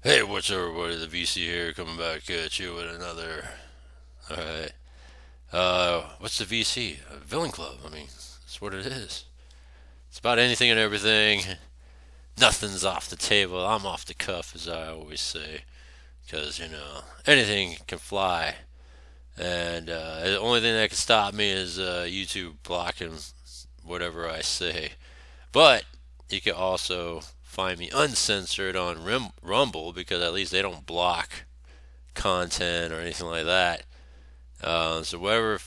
Hey, what's up, everybody? The VC here, coming back at you with another. All right. What's the VC? A villain club. I mean, that's what it is. It's about anything and everything. Nothing's off the table. I'm off the cuff, as I always say, because anything can fly, and the only thing that can stop me is YouTube blocking whatever I say. But you can also find me uncensored on Rumble because at least they don't block content or anything like that. So whatever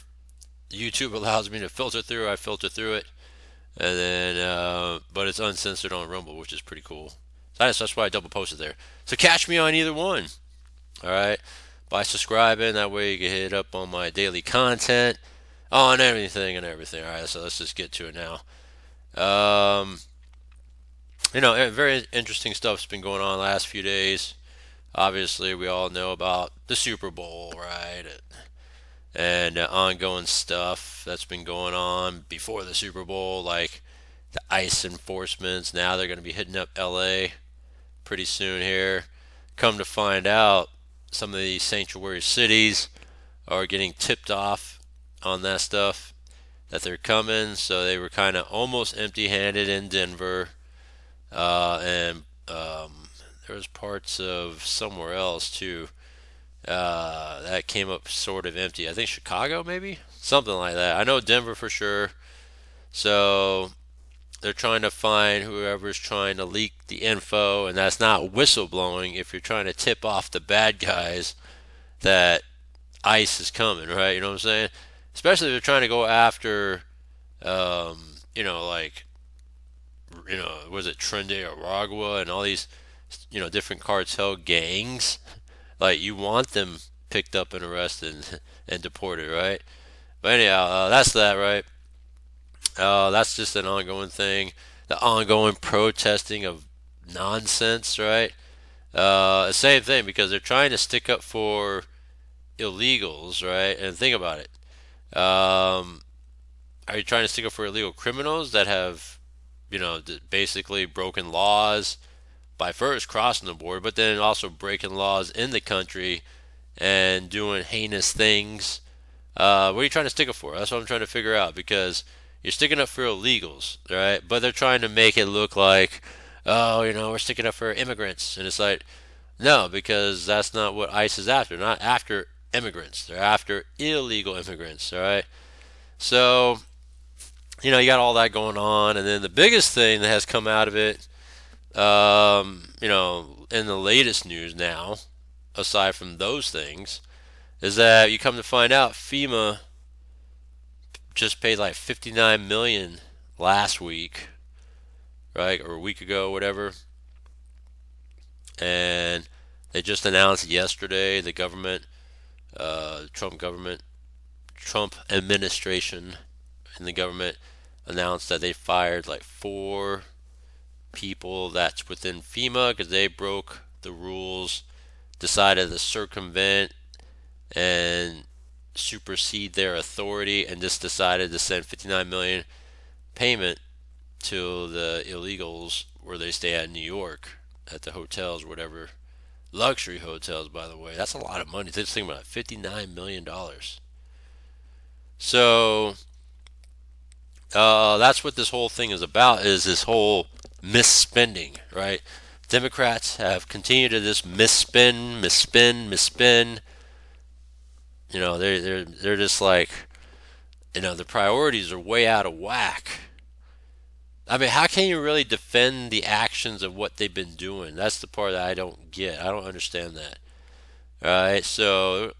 YouTube allows me to filter through, I filter through it, and then but it's uncensored on Rumble, which is pretty cool. So that's why I double posted there. So catch me on either one. All right, by subscribing. That way you can hit up on my daily content on everything and everything. All right, so let's just get to it now. Um, Very interesting stuff's been going on the last few days. Obviously, we all know about the Super Bowl, right? And ongoing stuff that's been going on before the Super Bowl, like the ICE enforcements. Now they're going to be hitting up LA pretty soon here. Come to find out, some of these sanctuary cities are getting tipped off on that stuff, that they're coming. So they were kind of almost empty handed in Denver. And there was parts of somewhere else too that came up sort of empty. I think Chicago, maybe something like that. I know Denver for sure. So they're trying to find whoever's trying to leak the info, and that's not whistleblowing. If you're trying to tip off the bad guys that ICE is coming, right? You know what I'm saying? Especially if they're trying to go after, like was it Trende Aragua and all these, different cartel gangs. Like, you want them picked up and arrested and deported, right? But anyhow, that's that, right? That's just an ongoing thing. The ongoing protesting of nonsense, right? Same thing, because they're trying to stick up for illegals, right? And think about it. Are you trying to stick up for illegal criminals that have, basically broken laws by first crossing the border, but then also breaking laws in the country and doing heinous things? What are you trying to stick up for? That's what I'm trying to figure out, because you're sticking up for illegals, right? But they're trying to make it look like, oh, we're sticking up for immigrants. And it's like, no, because that's not what ICE is after. They're not after immigrants. They're after illegal immigrants, all right? So, you got all that going on. And then the biggest thing that has come out of it, in the latest news now, aside from those things, is that you come to find out FEMA just paid like 59 million last week, right, or a week ago, whatever. And they just announced yesterday, the government, Trump administration, and the government announced that they fired like 4 people that's within FEMA because they broke the rules, decided to circumvent and supersede their authority, and just decided to send 59 million payment to the illegals where they stay at in New York at the hotels, whatever, luxury hotels, by the way. That's a lot of money. Just think about it, $59 million. So that's what this whole thing is about, is this whole misspending, right? Democrats have continued to just misspend. They're just like, the priorities are way out of whack. I mean, how can you really defend the actions of what they've been doing? That's the part that I don't get. I don't understand that. All right, so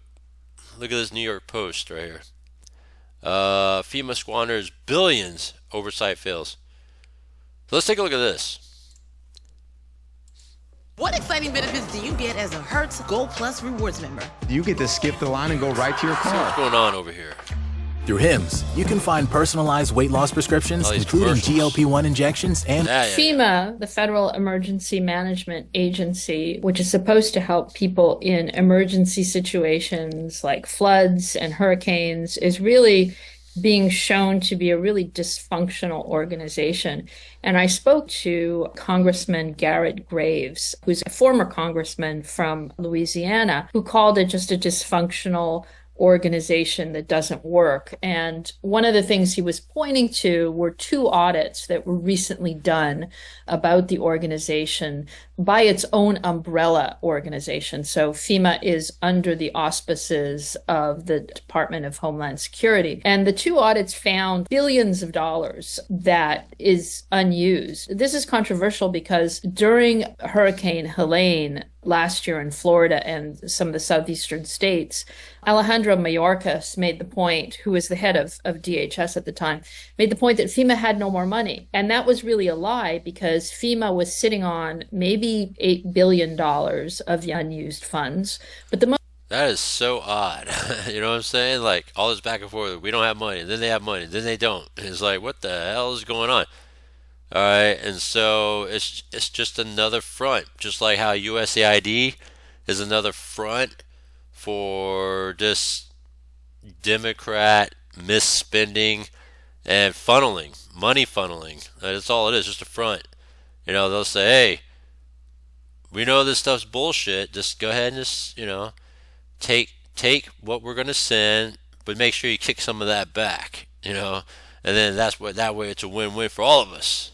look at this New York Post right here. FEMA squanders billions, oversight fails. So let's take a look at this. What exciting benefits do you get as a Hertz Gold Plus Rewards member? You get to skip the line and go right to your See what's car. going on over here. Through HIMS, you can find personalized weight loss prescriptions, All these including commercials. GLP-1 injections and Yeah. FEMA, the Federal Emergency Management Agency, which is supposed to help people in emergency situations like floods and hurricanes, is really being shown to be a really dysfunctional organization. And I spoke to Congressman Garrett Graves, who's a former congressman from Louisiana, who called it just a dysfunctional organization that doesn't work. And one of the things he was pointing to were two audits that were recently done about the organization by its own umbrella organization. So FEMA is under the auspices of the Department of Homeland Security. And the two audits found billions of dollars that is unused. This is controversial because during Hurricane Helene last year in Florida and some of the southeastern states, Alejandro Mayorkas made the point, who was the head of DHS at the time, made the point that FEMA had no more money. And that was really a lie because FEMA was sitting on maybe $8 billion of the unused funds. But the That is so odd. You know what I'm saying? Like all this back and forth. We don't have money, then they have money, then they don't. It's like what the hell is going on? All right, and so it's just another front, just like how USAID is another front for just Democrat misspending and funneling, money funneling. That's all it is, just a front. You know, they'll say, hey, we know this stuff's bullshit. Just go ahead and just, take what we're gonna send, but make sure you kick some of that back, and then that way it's a win-win for all of us.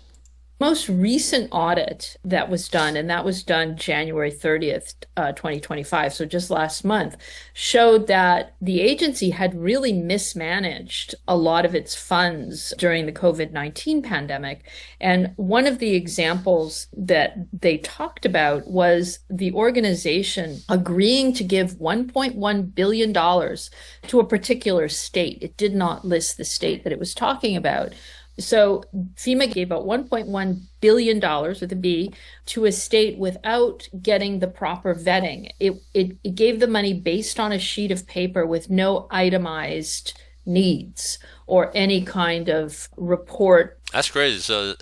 most recent audit that was done, and that was done January 30th, 2025, so just last month, showed that the agency had really mismanaged a lot of its funds during the COVID-19 pandemic. And one of the examples that they talked about was the organization agreeing to give $1.1 billion to a particular state. It did not list the state that it was talking about. So FEMA gave out $1.1 billion with a B to a state without getting the proper vetting. It gave the money based on a sheet of paper with no itemized needs or any kind of report. That's crazy. So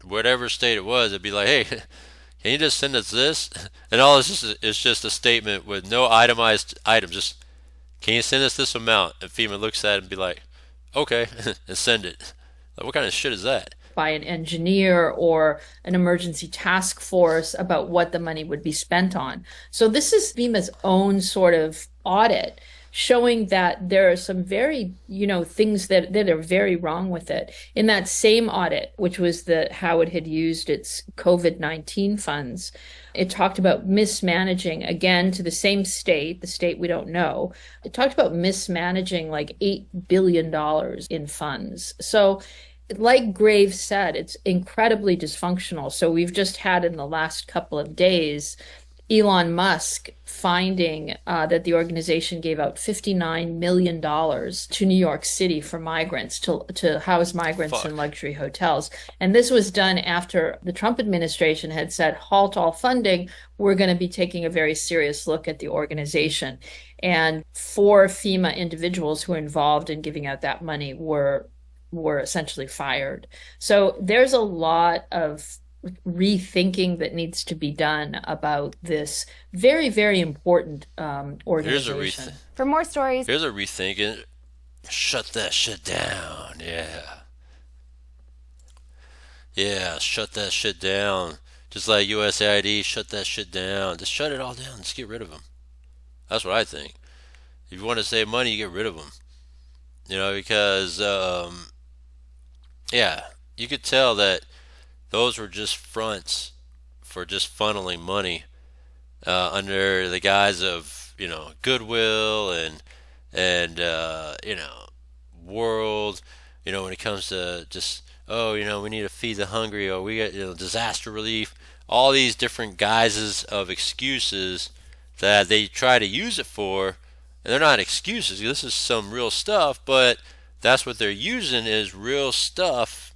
whatever state it was, it'd be like, hey, can you just send us this? And all this is just a statement with no itemized items. Just, can you send us this amount? And FEMA looks at it and be like, okay, and send it. Like, what kind of shit is that? By an engineer or an emergency task force about what the money would be spent on. So this is FEMA's own sort of audit showing that there are some very, things that are very wrong with it. In that same audit, which was how it had used its COVID-19 funds, it talked about mismanaging, again, to the same state, the state we don't know. It talked about mismanaging like $8 billion in funds. So like Graves said, it's incredibly dysfunctional. So we've just had in the last couple of days, Elon Musk finding that the organization gave out $59 million to New York City for migrants, to house migrants in luxury hotels. And this was done after the Trump administration had said, halt all funding. We're going to be taking a very serious look at the organization. And 4 FEMA individuals who were involved in giving out that money were essentially fired. So there's a lot of rethinking that needs to be done about this very, very important organization. For more stories, Here's a rethinking. Shut that shit down. Yeah, shut that shit down. Just like USAID, shut that shit down. Just shut it all down. Just get rid of them. That's what I think. If you want to save money, you get rid of them. Because you could tell that those were just fronts for just funneling money under the guise of goodwill and world. When it comes to just we need to feed the hungry, or we got disaster relief. All these different guises of excuses that they try to use it for, and they're not excuses. This is some real stuff, but that's what they're using is real stuff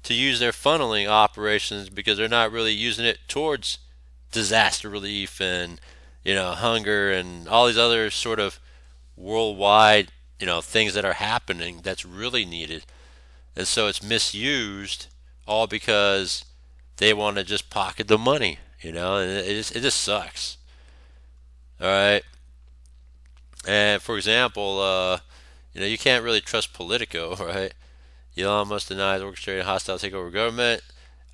to use their funneling operations, because they're not really using it towards disaster relief and hunger and all these other sort of worldwide things that are happening that's really needed. And so it's misused all because they want to just pocket the money, and it just sucks. All right. And for example, You can't really trust Politico, right? Elon Musk denies orchestrating hostile takeover government.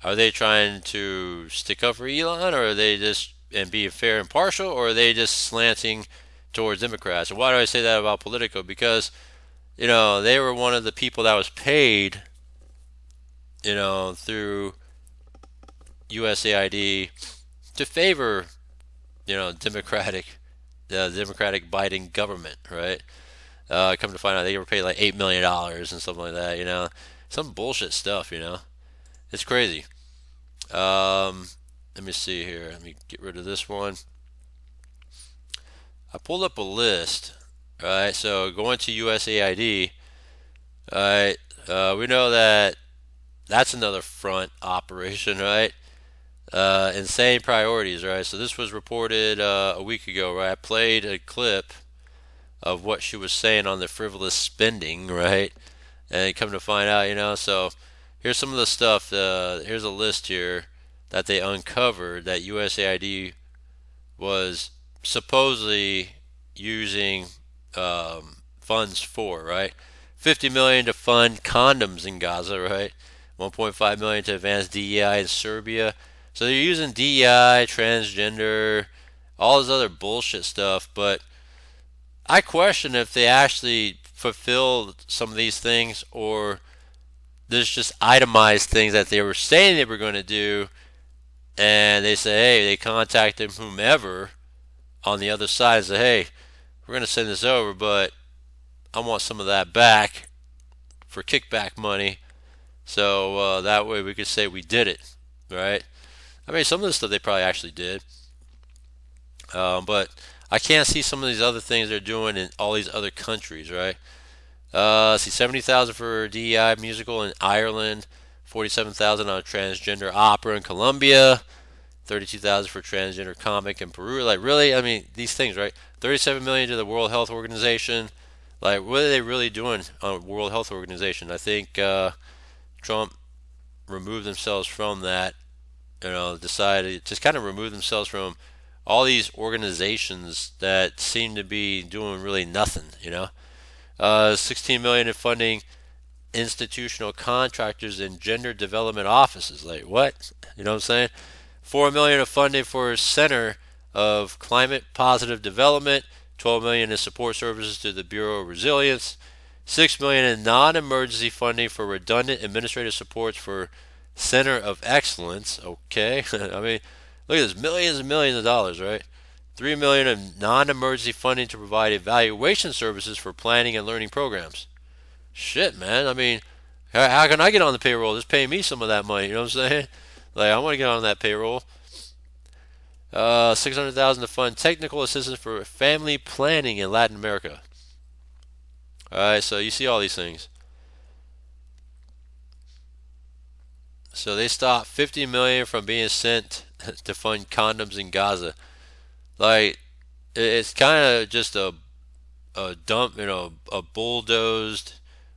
Are they trying to stick up for Elon, or are they just and be fair and partial, or are they just slanting towards Democrats? And why do I say that about Politico? Because they were one of the people that was paid, through USAID to favor, the Democratic Biden government, right? Come to find out, they were paid like $8 million and something like that. Some bullshit stuff. It's crazy. Let me see here. Let me get rid of this one. I pulled up a list. Right, so going to USAID. Right, we know that that's another front operation, right? Insane priorities, right? So this was reported a week ago, right? I played a clip of what she was saying on the frivolous spending, right? And come to find out, so here's some of the stuff. Here's a list here that they uncovered that USAID was supposedly using funds for, right? 50 million to fund condoms in Gaza, right? 1.5 million to advance DEI in Serbia. So they're using DEI, transgender, all this other bullshit stuff, but I question if they actually fulfilled some of these things, or there's just itemized things that they were saying they were going to do, and they say, hey, they contacted whomever on the other side and say, hey, we're going to send this over, but I want some of that back for kickback money, so that way we could say we did it, right? I mean, some of the stuff they probably actually did, but I can't see some of these other things they're doing in all these other countries, right? See, 70,000 for DEI musical in Ireland, 47,000 on a transgender opera in Colombia, 32,000 for transgender comic in Peru. Like, really? I mean, these things, right? 37 million to the World Health Organization. Like, what are they really doing on World Health Organization? I think Trump removed themselves from that. Decided just kind of remove themselves from all these organizations that seem to be doing really nothing. 16 million in funding institutional contractors and gender development offices. Like, what? You know what I'm saying? 4 million of funding for Center of Climate Positive Development. 12 million in support services to the Bureau of Resilience. 6 million in non-emergency funding for redundant administrative supports for Center of Excellence. Okay, I mean, look at this, millions and millions of dollars, right? 3 million of non-emergency funding to provide evaluation services for planning and learning programs. Shit, man. I mean, how can I get on the payroll? Just pay me some of that money. You know what I'm saying? Like, I want to get on that payroll. 600,000 to fund technical assistance for family planning in Latin America. All right, so you see all these things. So they stopped 50 million from being sent to fund condoms in Gaza. Like, it's kind of just a dump, a bulldozed.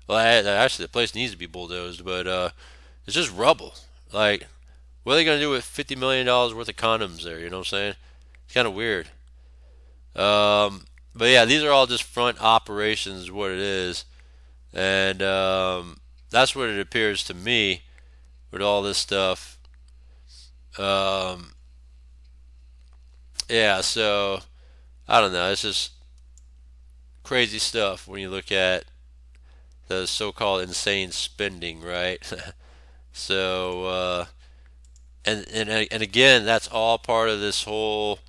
Well, actually, the place needs to be bulldozed, but it's just rubble. Like, what are they gonna do with $50 million worth of condoms there? You know what I'm saying? It's kind of weird. But yeah, these are all just front operations, what it is, and that's what it appears to me with all this stuff. Yeah, so I don't know. It's just crazy stuff when you look at the so-called insane spending, right? So, and again, that's all part of this whole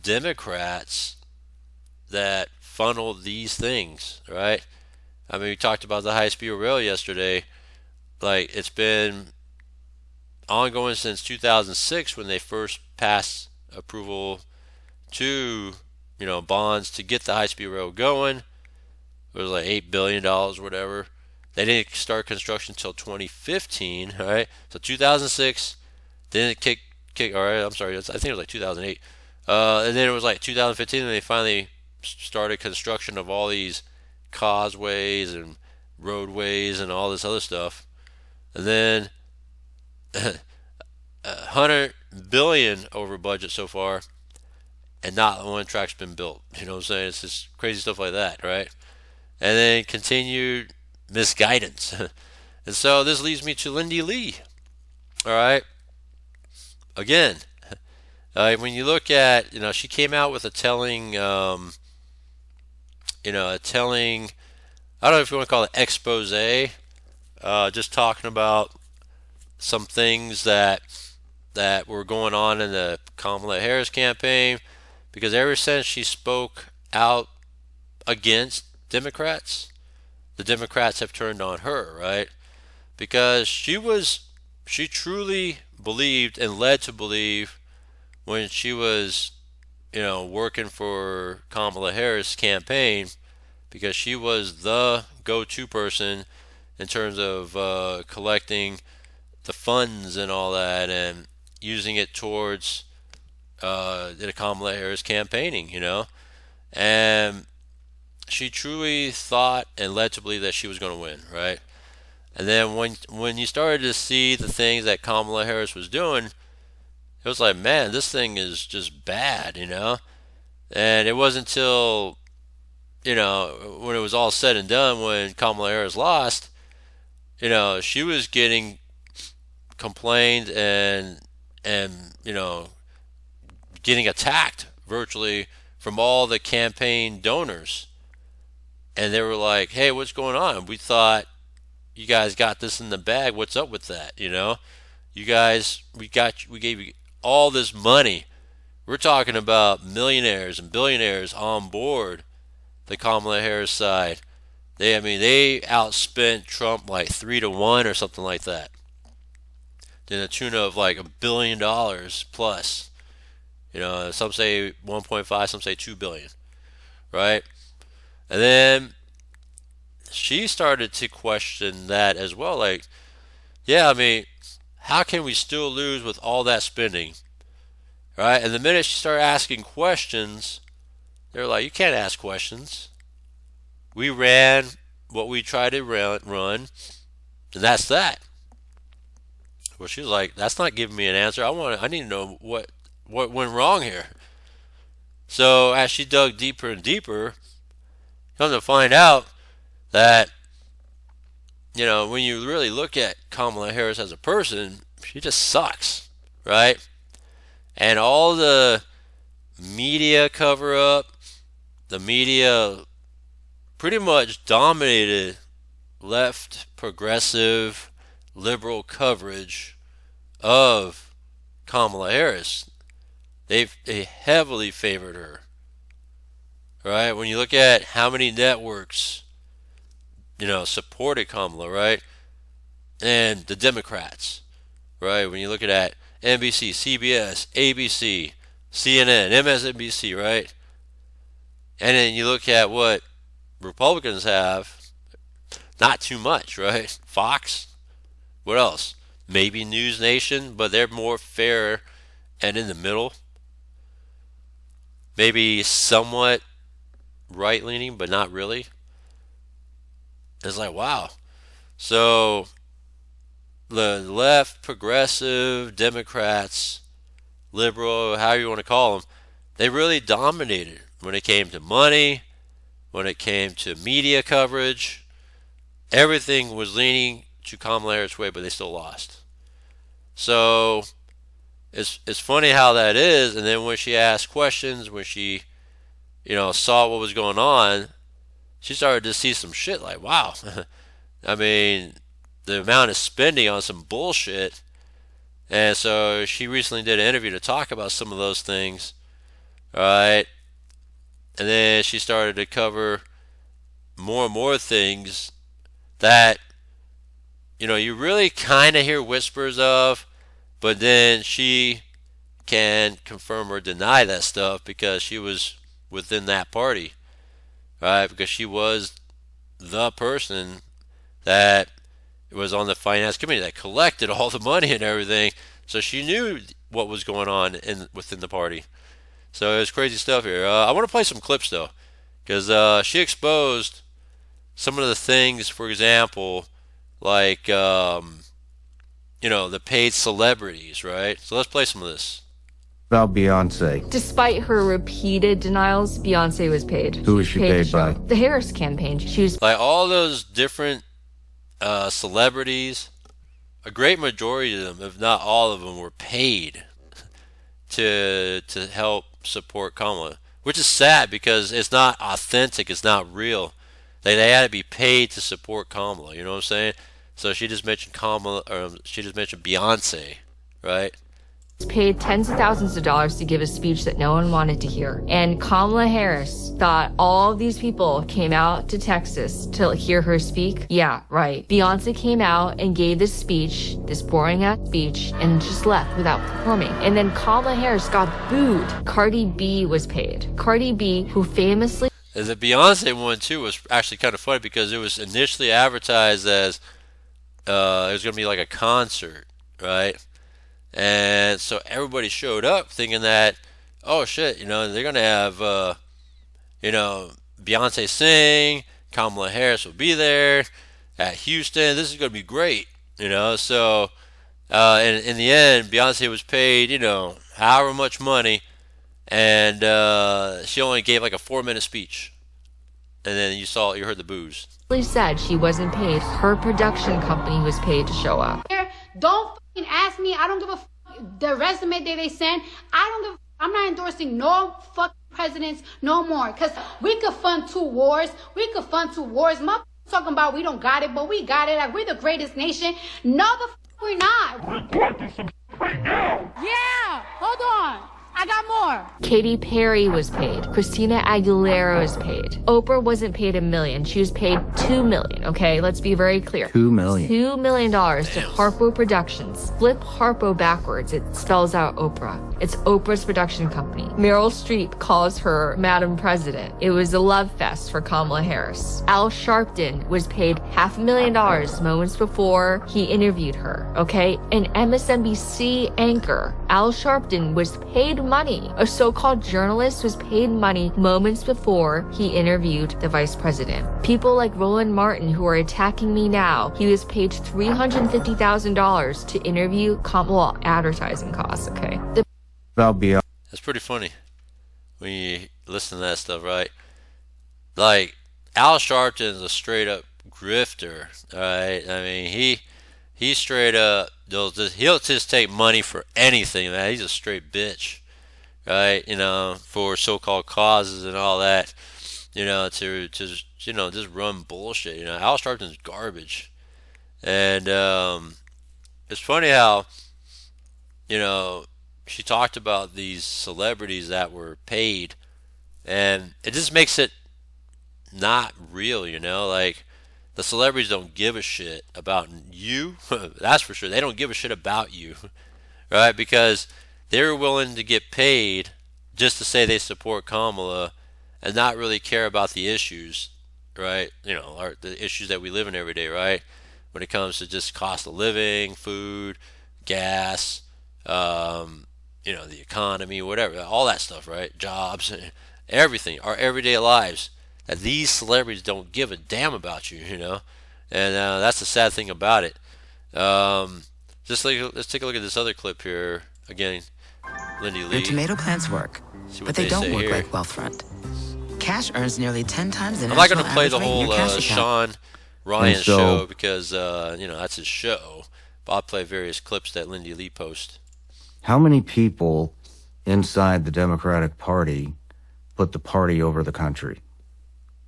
Democrats that funnel these things, right? I mean, we talked about the high-speed rail yesterday. Like, it's been ongoing since 2006 when they first passed approval to, bonds to get the high-speed rail going. It was like $8 billion, whatever. They didn't start construction until 2015, right? So 2006, then it kick. All right, I'm sorry, I think it was like 2008. And then it was like 2015, and they finally started construction of all these causeways and roadways and all this other stuff. And then 100 billion over budget so far, and not one track's been built. You know what I'm saying? It's just crazy stuff like that, right? and then continued misguidance. And so this leads me to Lindy Lee. All right. Again, when you look at, she came out with a telling, a telling, I don't know if you want to call it expose, just talking about some things that were going on in the Kamala Harris campaign, because ever since she spoke out against Democrats, the Democrats have turned on her, right? Because she truly believed and led to believe when she was, working for Kamala Harris' campaign, because she was the go-to person in terms of collecting the funds and all that and using it towards the Kamala Harris campaigning. And she truly thought and led to believe that she was going to win, right? And then when you started to see the things that Kamala Harris was doing, it was like, man, this thing is just bad. And it wasn't until, when it was all said and done, when Kamala Harris lost, she was getting complained and getting attacked virtually from all the campaign donors. And they were like, hey, what's going on? We thought you guys got this in the bag. What's up with that? You guys, we gave you all this money. We're talking about millionaires and billionaires on board the Kamala Harris side. They outspent Trump like 3-1 or something like that, to the tune of like $1 billion plus. Some say 1.5, some say 2 billion, right? And then she started to question that as well. Like, yeah, how can we still lose with all that spending, right? And the minute she started asking questions, they're like, you can't ask questions. We ran what we tried to run, and that's that. Well, she was like, that's not giving me an answer. I need to know what went wrong here. So as she dug deeper and deeper, come to find out that, when you really look at Kamala Harris as a person, she just sucks, right? And all the media cover up, the media pretty much dominated left, progressive, liberal coverage of Kamala Harris. They heavily favored her, right? When you look at how many networks, supported Kamala, right? And the Democrats, right? When you look at that, NBC, CBS, ABC, CNN, MSNBC, right? And then you look at what Republicans have, not too much, right? Fox, what else? Maybe News Nation, but they're more fair and in the middle. Maybe somewhat right-leaning, but not really. It's like, wow. So the left, progressive, Democrats, liberal, however you want to call them, they really dominated when it came to money, when it came to media coverage. Everything was leaning to Kamala Harris' way, but they still lost. So it's funny how that is. And then when she asked questions, when she, saw what was going on, she started to see some shit like, wow. The amount of spending on some bullshit. And so she recently did an interview to talk about some of those things. All right. And then she started to cover more and more things that, you really kind of hear whispers of, but then she can confirm or deny that stuff because she was within that party, right? Because she was the person that was on the finance committee that collected all the money and everything. So she knew what was going on within the party. So it's crazy stuff here. I want to play some clips though, because she exposed some of the things, for example, like the paid celebrities, right? So let's play some of this. About Beyonce. Despite her repeated denials, Beyonce was paid. Who was she paid by? The Harris campaign. She was Like all those different celebrities, a great majority of them, if not all of them, were paid to help support Kamala, which is sad because it's not authentic, it's not real. They had to be paid to support Kamala. You know what I'm saying? So she just mentioned Kamala, or she just mentioned Beyonce, right? paid tens of thousands of dollars to give a speech that no one wanted to hear. And Kamala Harris thought all of these people came out to Texas to hear her speak. Yeah, right. Beyonce came out and gave this speech, this boring ass speech, and just left without performing. And then Kamala Harris got booed. Cardi B was paid. Cardi B, who famously... The Beyonce one, too, was actually kind of funny because it was initially advertised as it was going to be like a concert, right? And so everybody showed up thinking that, oh shit, they're going to have, Beyonce sing, Kamala Harris will be there at Houston. This is going to be great, So, in the end, Beyonce was paid, however much money, and she only gave like a 4-minute speech. And then you heard the boos. said she wasn't paid. Her production company was paid to show up. Don't fucking ask me. I don't give a the resume that they send. I don't give I'm not endorsing no fucking presidents no more. Because we could fund 2 wars. Motherfuckers talking about we don't got it, but we got it. Like, we're the greatest nation. No, the fuck we're not. We're going through some right now. Yeah, hold on. I got more. Katy Perry was paid. Christina Aguilera was paid. Oprah wasn't paid $1 million. She was paid $2 million. Okay, let's be very clear. $2 million. $2 million to Harpo Productions. Flip Harpo backwards. It spells out Oprah. It's Oprah's production company. Meryl Streep calls her Madam President. It was a love fest for Kamala Harris. Al Sharpton was paid $500,000 moments before he interviewed her. Okay, an MSNBC anchor, Al Sharpton, was paid money. A so-called journalist was paid money moments before he interviewed the vice president. People like Roland Martin, who are attacking me now, he was paid $350,000 to interview Kamala advertising costs, okay? That's pretty funny when you listen to that stuff, right? Like, Al Sharpton's a straight up grifter, alright? I mean, he straight up, he'll just take money for anything, man. He's a straight bitch. Right, for so-called causes and all that, to just run bullshit. Al Sharpton's garbage, and it's funny how, she talked about these celebrities that were paid, and it just makes it not real. Like, the celebrities don't give a shit about you. That's for sure. They don't give a shit about you, right? Because they were willing to get paid just to say they support Kamala and not really care about the issues, right? The issues that we live in every day, right? When it comes to just cost of living, food, gas, the economy, whatever, all that stuff, right? Jobs, everything, our everyday lives. That these celebrities don't give a damn about you, And that's the sad thing about it. Let's take a look at this other clip here again. Lindy Lee. Their tomato plants work, but they don't work here. like Wealthfront. Cash earns nearly 10 times the I'm not national going to play the average rate in whole your cash Sean account. Ryan show because, that's his show. But I'll play various clips that Lindy Lee posts. How many people inside the Democratic Party put the party over the country?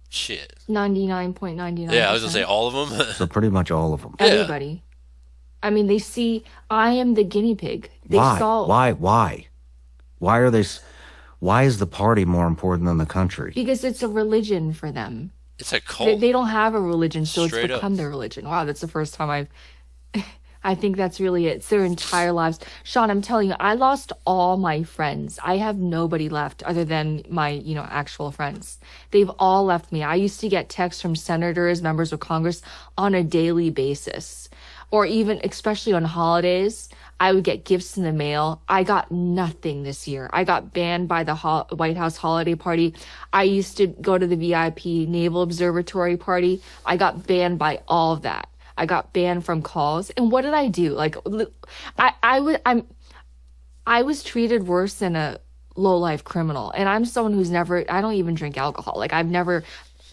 Shit. 99.99%. Yeah, I was going to say all of them. So pretty much all of them. Everybody. I mean, they see I am the guinea pig. They Why? saw Why is the party more important than the country? because it's a religion for them. It's a cult. They don't have a religion, so Straight it's become up. their religion. Wow, that's the first time I think that's really it. It's their entire lives. Sean, I'm telling you, I lost all my friends. I have nobody left other than my, actual friends. They've all left me. I used to get texts from senators, members of Congress on a daily basis. Or even, especially on holidays, I would get gifts in the mail. I got nothing this year. I got banned by the White House holiday party. I used to go to the VIP Naval Observatory party. I got banned by all of that. I got banned from calls. And what did I do? Like, I was treated worse than a low-life criminal. And I'm someone who's I don't even drink alcohol. Like, I've never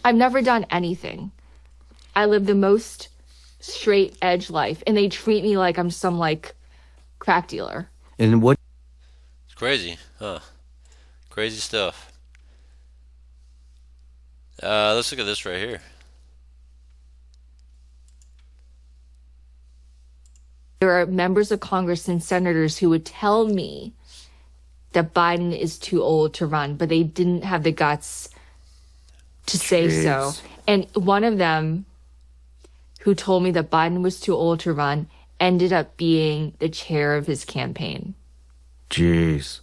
done anything. I live the most straight edge life, and they treat me like I'm some, like, crack dealer. And what? It's crazy, huh? Crazy stuff. Let's look at this right here. There are members of Congress and senators who would tell me that Biden is too old to run, but they didn't have the guts to say so. And one of them who told me that Biden was too old to run ended up being the chair of his campaign. Jeez.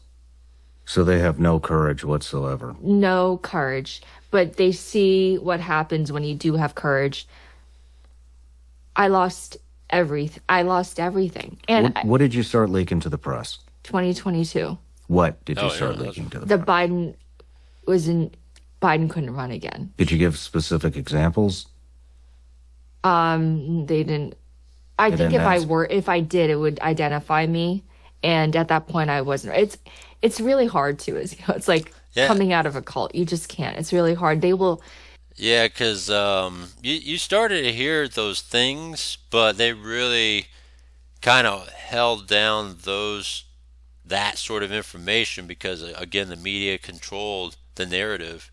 So they have no courage whatsoever. No courage. But they see what happens when you do have courage. I lost everything. And What did you start leaking to the press? 2022. What did you start leaking to the press? Biden couldn't run again. Did you give specific examples? They didn't. I think if I did, it would identify me. And at that point, I wasn't. It's really hard to, it's like coming out of a cult. You just can't. It's really hard. They will. Yeah, because you started to hear those things, but they really kind of held down that sort of information because, again, the media controlled the narrative.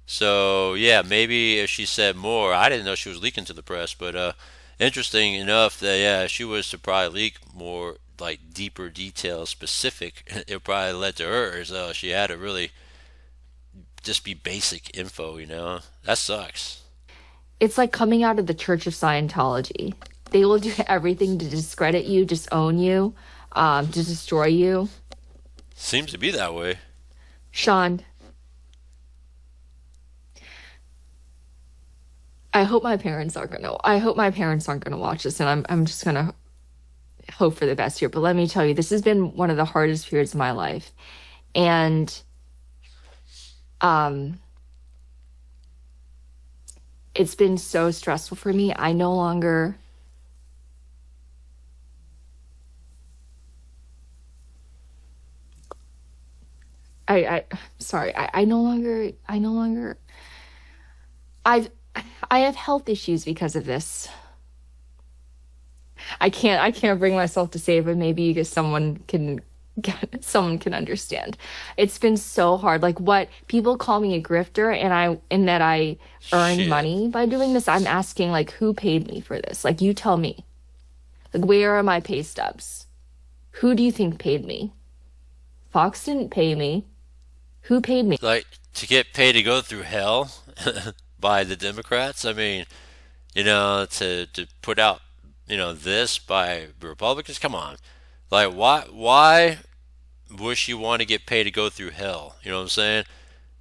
So, yeah, maybe if she said more, I didn't know she was leaking to the press, but interesting enough that, yeah, she was to probably leak more, like, deeper details, specific, it probably led to her. So she had to really just be basic info, That sucks. It's like coming out of the Church of Scientology. They will do everything to discredit you, disown you, to destroy you. Seems to be that way. Sean, I hope my parents aren't gonna watch this, and I'm just gonna hope for the best here. But let me tell you, this has been one of the hardest periods of my life. And it's been so stressful for me. I no longer I have health issues because of this. I can't bring myself to say it, but maybe someone can understand. It's been so hard. Like, what people call me a grifter, and that I earned money by doing this. I'm asking, like, who paid me for this? Like, you tell me. Like, where are my pay stubs? Who do you think paid me? Fox didn't pay me. Who paid me? Like, to get paid to go through hell by the Democrats? I mean, to put out, this by the Republicans? Come on. Like, why would she want to get paid to go through hell? You know what I'm saying?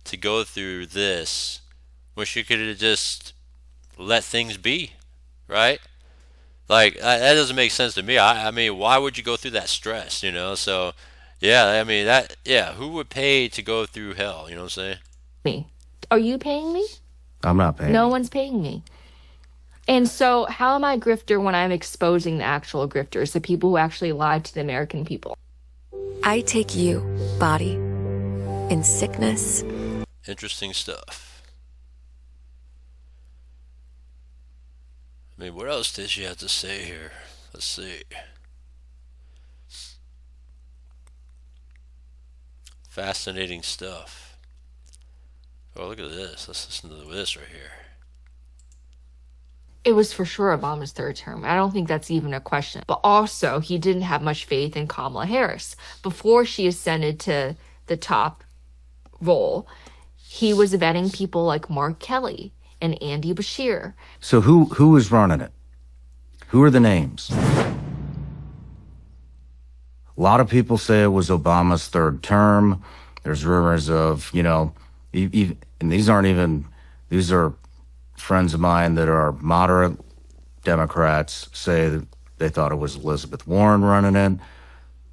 To go through this, when she could have just let things be, right? Like, that doesn't make sense to me. I mean, why would you go through that stress, So, yeah, I mean, who would pay to go through hell, you know what I'm saying? Me. Are you paying me? I'm not paying. No one's paying me. And so how am I a grifter when I'm exposing the actual grifters, the people who actually lied to the American people? I take you, body, in sickness. Interesting stuff. I mean, what else did she have to say here? Let's see. Fascinating stuff. Oh, look at this. Let's listen to this right here. It was for sure Obama's third term. I don't think that's even a question. But also, he didn't have much faith in Kamala Harris. Before she ascended to the top role, he was vetting people like Mark Kelly and Andy Bashir. So who is running it? Who are the names? A lot of people say it was Obama's third term. There's rumors of, and these are friends of mine that are moderate Democrats say that they thought it was Elizabeth Warren running it.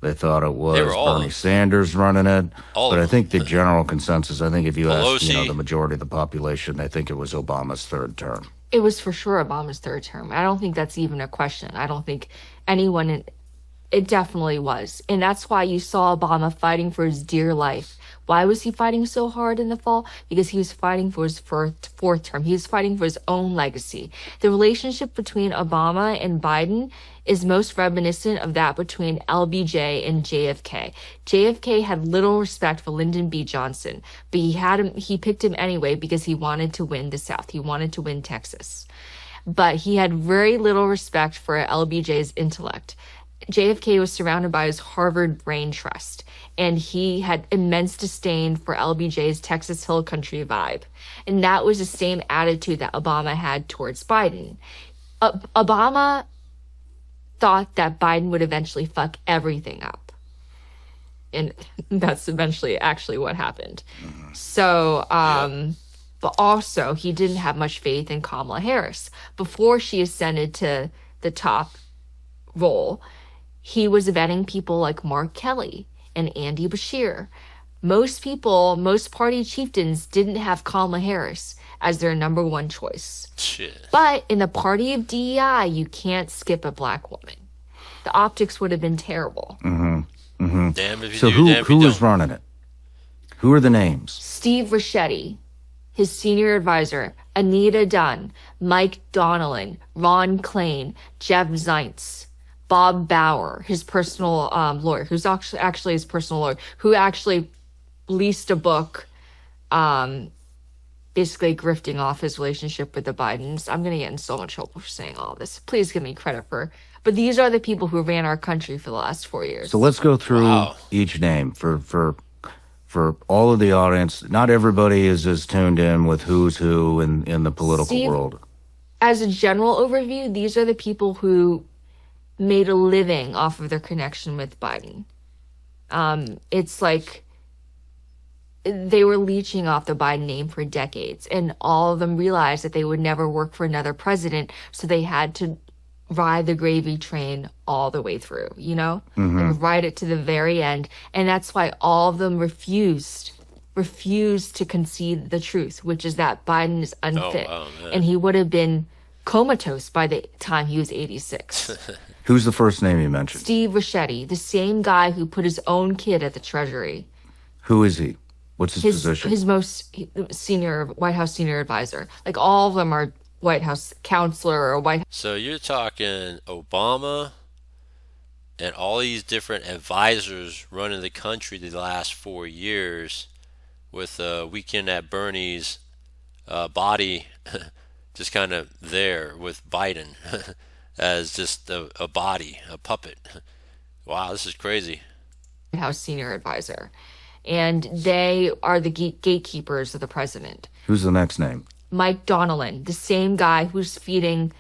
They thought it was Bernie Sanders running it. But I think the general consensus, if you ask the majority of the population, they think it was Obama's third term. It was for sure Obama's third term. I don't think that's even a question. I don't think anyone It definitely was. And that's why you saw Obama fighting for his dear life. Why was he fighting so hard in the fall? Because he was fighting for his fourth term. He was fighting for his own legacy. The relationship between Obama and Biden is most reminiscent of that between LBJ and JFK. JFK had little respect for Lyndon B. Johnson, but he picked him anyway because he wanted to win the South. He wanted to win Texas. But he had very little respect for LBJ's intellect. JFK was surrounded by his Harvard brain trust, and he had immense disdain for LBJ's Texas Hill Country vibe. And that was the same attitude that Obama had towards Biden. Obama thought that Biden would eventually fuck everything up. And that's eventually actually what happened. So, but also he didn't have much faith in Kamala Harris. Before she ascended to the top role, he was vetting people like Mark Kelly and Andy Bashir. Most party chieftains didn't have Kamala Harris as their number one choice. Shit. But in the party of DEI, you can't skip a black woman. The optics would have been terrible. Damn if you So do, damn if you who was don't. running it? Who are the names? Steve Ricchetti, his senior advisor, Anita Dunn, Mike Donnellan, Ron Klain, Jeff Zients, Bob Bauer, his personal lawyer, who's actually his personal lawyer, who actually released a book basically grifting off his relationship with the Bidens. I'm going to get in so much trouble for saying all this. Please give me credit but these are the people who ran our country for the last 4 years. So let's go through each name for all of the audience. Not everybody is as tuned in with who's who in the political world. As a general overview, these are the people who made a living off of their connection with Biden. It's like they were leeching off the Biden name for decades, and all of them realized that they would never work for another president, so they had to ride the gravy train all the way through, like ride it to the very end. And that's why all of them refused to concede the truth, which is that Biden is unfit. And he would have been comatose by the time he was 86. Who's the first name you mentioned? Steve Ricchetti, the same guy who put his own kid at the Treasury. Who is he? What's his position? His most senior White House senior advisor. Like all of them are White House counselor or White House. So you're talking Obama and all these different advisors running the country the last 4 years with Weekend at Bernie's body just kind of there with Biden as just a body, a puppet. Wow, this is crazy. White House senior advisor. And they are the gatekeepers of the president. Who's the next name? Mike Donnellan, the same guy who's feeding,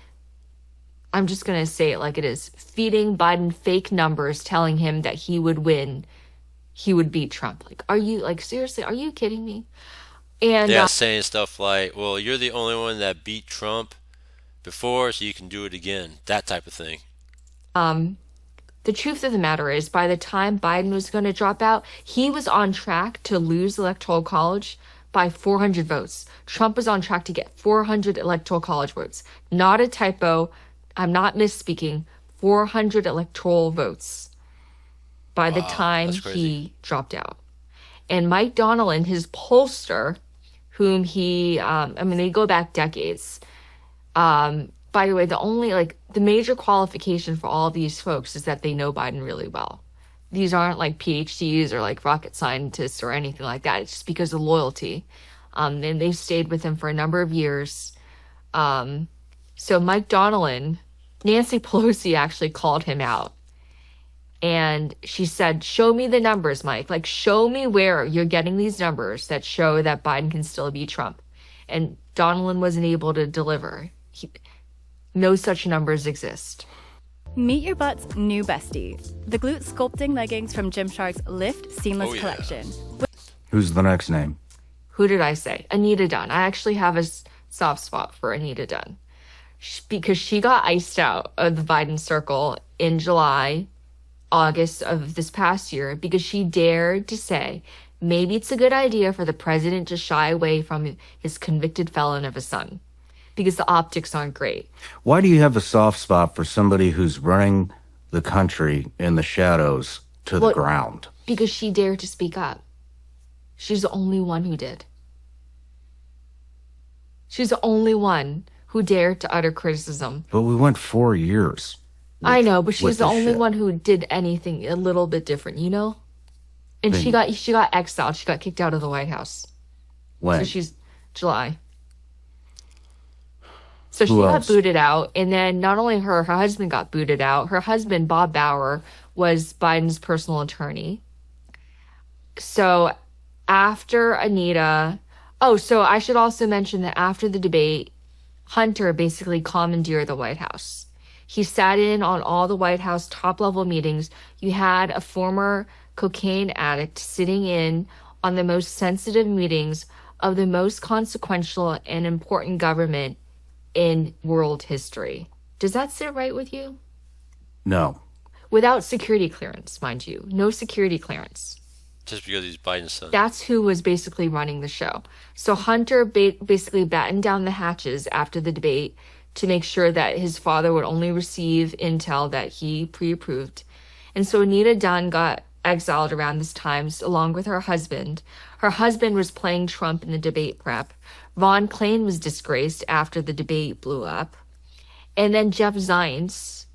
I'm just going to say it like it is, feeding Biden fake numbers telling him that he would win, he would beat Trump. Seriously, are you kidding me? And saying stuff like, well, you're the only one that beat Trump before, so you can do it again. That type of thing. The truth of the matter is, by the time Biden was going to drop out, he was on track to lose the Electoral College by 400 votes. Trump was on track to get 400 Electoral College votes. Not a typo. I'm not misspeaking. 400 electoral votes by the time he dropped out. And Mike Donnellan, his pollster, whom he, they go back decades. By the way, the major qualification for all these folks is that they know Biden really well. These aren't like PhDs or like rocket scientists or anything like that. It's just because of loyalty. And they've stayed with him for a number of years. So Mike Donnellan, Nancy Pelosi actually called him out. And she said, show me the numbers, Mike. Like, show me where you're getting these numbers that show that Biden can still beat Trump. And Donnellan wasn't able to deliver. No such numbers exist. Meet your butt's new bestie, the glute sculpting leggings from Gymshark's Lift Seamless collection. Who's the next name? Who did I say? Anita Dunn. I actually have a soft spot for Anita Dunn because she got iced out of the Biden circle in August of this past year because she dared to say, maybe it's a good idea for the president to shy away from his convicted felon of a son because the optics aren't great. Why do you have a soft spot for somebody who's running the country in the shadows to the ground. Because she dared to speak up. She's the only one who did. She's the only one who dared to utter criticism. But we went 4 years. I know, but she's the only one who did anything a little bit different, you know? And she got exiled. She got kicked out of the White House. When? So she's July. So she got booted out. And then not only her husband got booted out. Her husband, Bob Bauer, was Biden's personal attorney. So after Anita... Oh, so I should also mention that after the debate, Hunter basically commandeered the White House. He sat in on all the White House top-level meetings. You had a former cocaine addict sitting in on the most sensitive meetings of the most consequential and important government in world history. Does that sit right with you? No. Without security clearance, mind you. No security clearance. Just because he's Biden's son. That's who was basically running the show. So Hunter basically battened down the hatches after the debate to make sure that his father would only receive intel that he pre-approved. And so Anita Dunn got exiled around this time, along with her husband. Her husband was playing Trump in the debate prep. Ron Klain was disgraced after the debate blew up. And then Jeff Zients,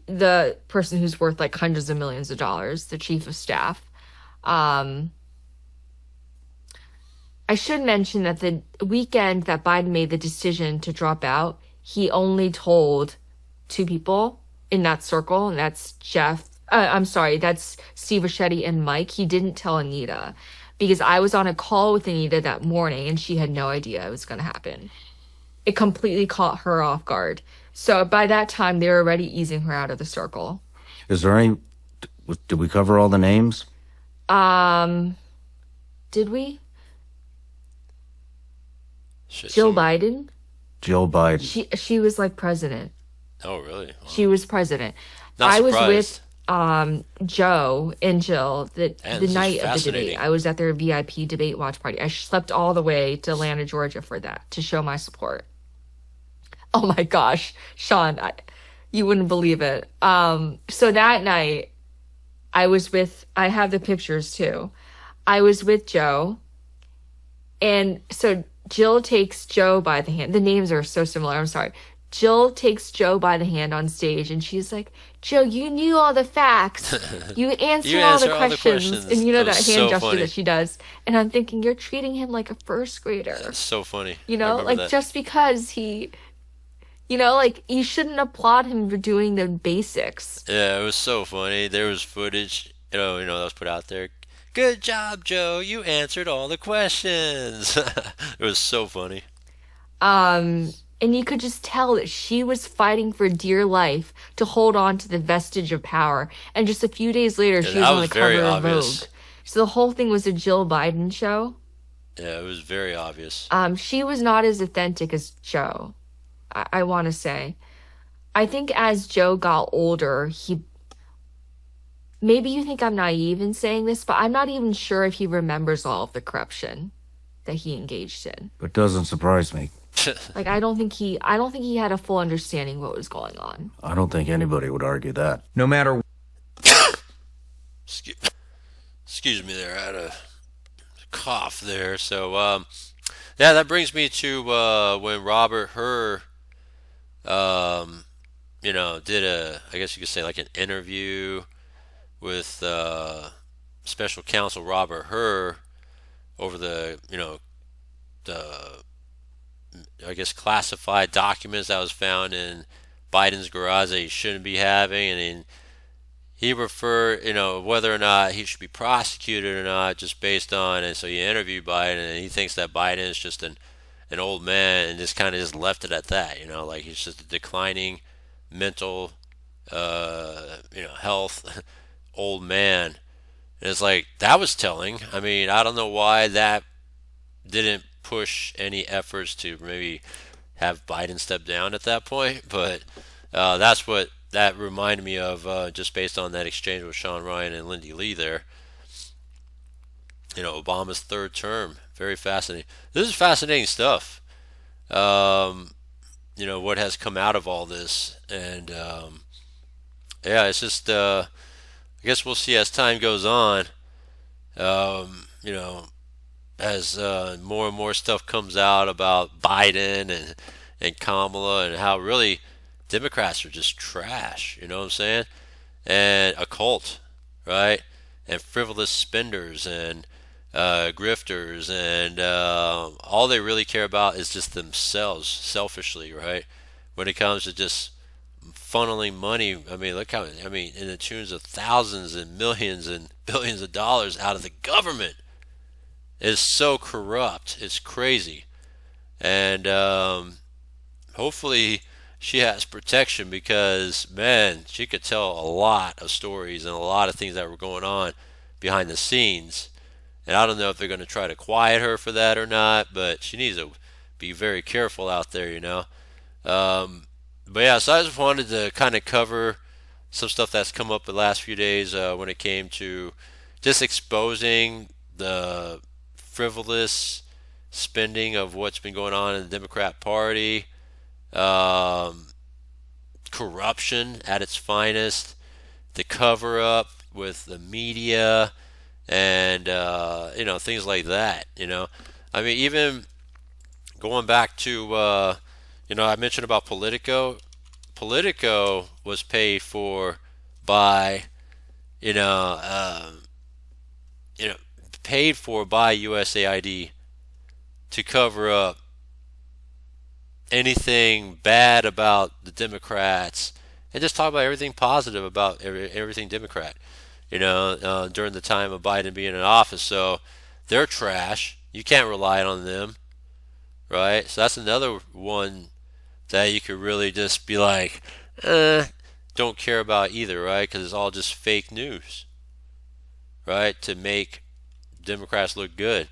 the person who's worth like hundreds of millions of dollars, the chief of staff. I should mention that the weekend that Biden made the decision to drop out, he only told 2 people in that circle, and that's that's Steve Ricchetti and Mike. He didn't tell Anita because I was on a call with Anita that morning and she had no idea it was going to happen. It completely caught her off guard. So by that time, they were already easing her out of the circle. Is there any... Did we cover all the names? Did we? Jill Biden? Jill Biden. She was like president. Oh, really? Wow. She was president. Not I was surprised. with Joe and Jill the this night is of the fascinating. debate. I was at their VIP debate watch party. I slept all the way to Atlanta, Georgia for that, to show my support. Oh my gosh, Sean, you wouldn't believe it. So that night, I have the pictures too. I was with Joe. And so Jill takes Joe by the hand. The names are so similar. I'm sorry. Jill takes Joe by the hand on stage and she's like, Joe, you knew all the facts. You answered all the questions. And you know that hand so gesture funny. that she does. And I'm thinking, you're treating him like a first grader. That's so funny. You know, like that. Just because he, you know, like you shouldn't applaud him for doing the basics. Yeah, it was so funny. There was footage, you know, that was put out there. Good job, Joe. You answered all the questions. It was so funny. And you could just tell that she was fighting for dear life to hold on to the vestige of power. And just a few days later, she was on the cover of Vogue. So the whole thing was a Jill Biden show. Yeah, it was very obvious. She was not as authentic as Joe, I want to say. I think as Joe got older, maybe you think I'm naive in saying this, but I'm not even sure if he remembers all of the corruption that he engaged in. It doesn't surprise me. Like, I don't think he had a full understanding of what was going on. I don't think anybody would argue that. No matter... Excuse me there. I had a cough there. So, yeah, that brings me to when Robert Hur, did I guess you could say like an interview with special counsel Robert Hur over the I guess classified documents that was found in Biden's garage that he shouldn't be having, and then he referred, whether or not he should be prosecuted or not, just based on, and so he interviewed Biden, and he thinks that Biden is just an old man, and just kind of just left it at that, like he's just a declining mental, health old man. And it's like, that was telling. I mean, I don't know why that didn't push any efforts to maybe have Biden step down at that point, but that's what that reminded me of, just based on that exchange with Sean Ryan and Lindy Lee there. Obama's third term, very fascinating. This is fascinating stuff. What has come out of all this, and yeah, it's just I guess we'll see as time goes on. You know, as more and more stuff comes out about Biden and Kamala and how really Democrats are just trash. You know what I'm saying? And a cult, right? And frivolous spenders and grifters, and all they really care about is just themselves, selfishly, right? When it comes to just funneling money, I mean, look how, I mean, in the tunes of thousands and millions and billions of dollars out of the government. It's so corrupt. It's crazy. And hopefully she has protection because, man, she could tell a lot of stories and a lot of things that were going on behind the scenes. And I don't know if they're going to try to quiet her for that or not, but she needs to be very careful out there, you know. But yeah, so I just wanted to kind of cover some stuff that's come up the last few days when it came to just exposing the frivolous spending of what's been going on in the Democrat Party, corruption at its finest, the cover up with the media, and you know, things like that. You know, I mean, even going back to you know, I mentioned about Politico. Politico was paid for by you know you know paid for by USAID to cover up anything bad about the Democrats and just talk about everything positive about everything Democrat, you know, during the time of Biden being in office. So they're trash. You can't rely on them, right? So that's another one that you could really just be like, don't care about either, right? Because it's all just fake news, right? To make Democrats look good.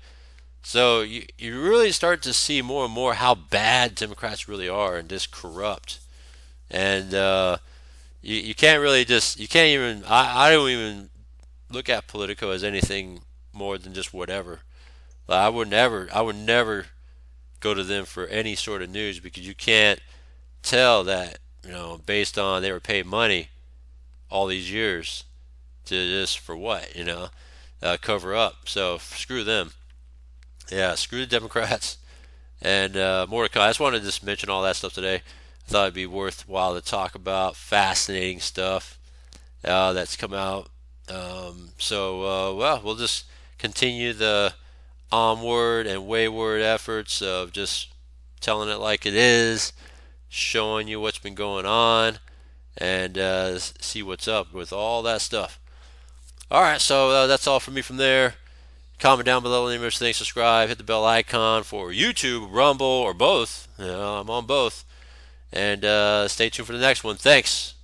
So you really start to see more and more how bad Democrats really are and just corrupt. And you can't really just, you can't even, I don't even look at Politico as anything more than just whatever. Like I would never go to them for any sort of news because you can't tell that, you know, based on they were paid money all these years to just for what, you know, cover up. So screw them. Yeah, screw the Democrats and more to come. I just wanted to just mention all that stuff today. I thought it'd be worthwhile to talk about fascinating stuff that's come out. Well, we'll just continue the onward and wayward efforts of just telling it like it is, showing you what's been going on, and see what's up with all that stuff. All right, so that's all from me from there. Comment down below, let me know what you think, subscribe, hit the bell icon for YouTube, Rumble, or both. You know, I'm on both. And stay tuned for the next one. Thanks.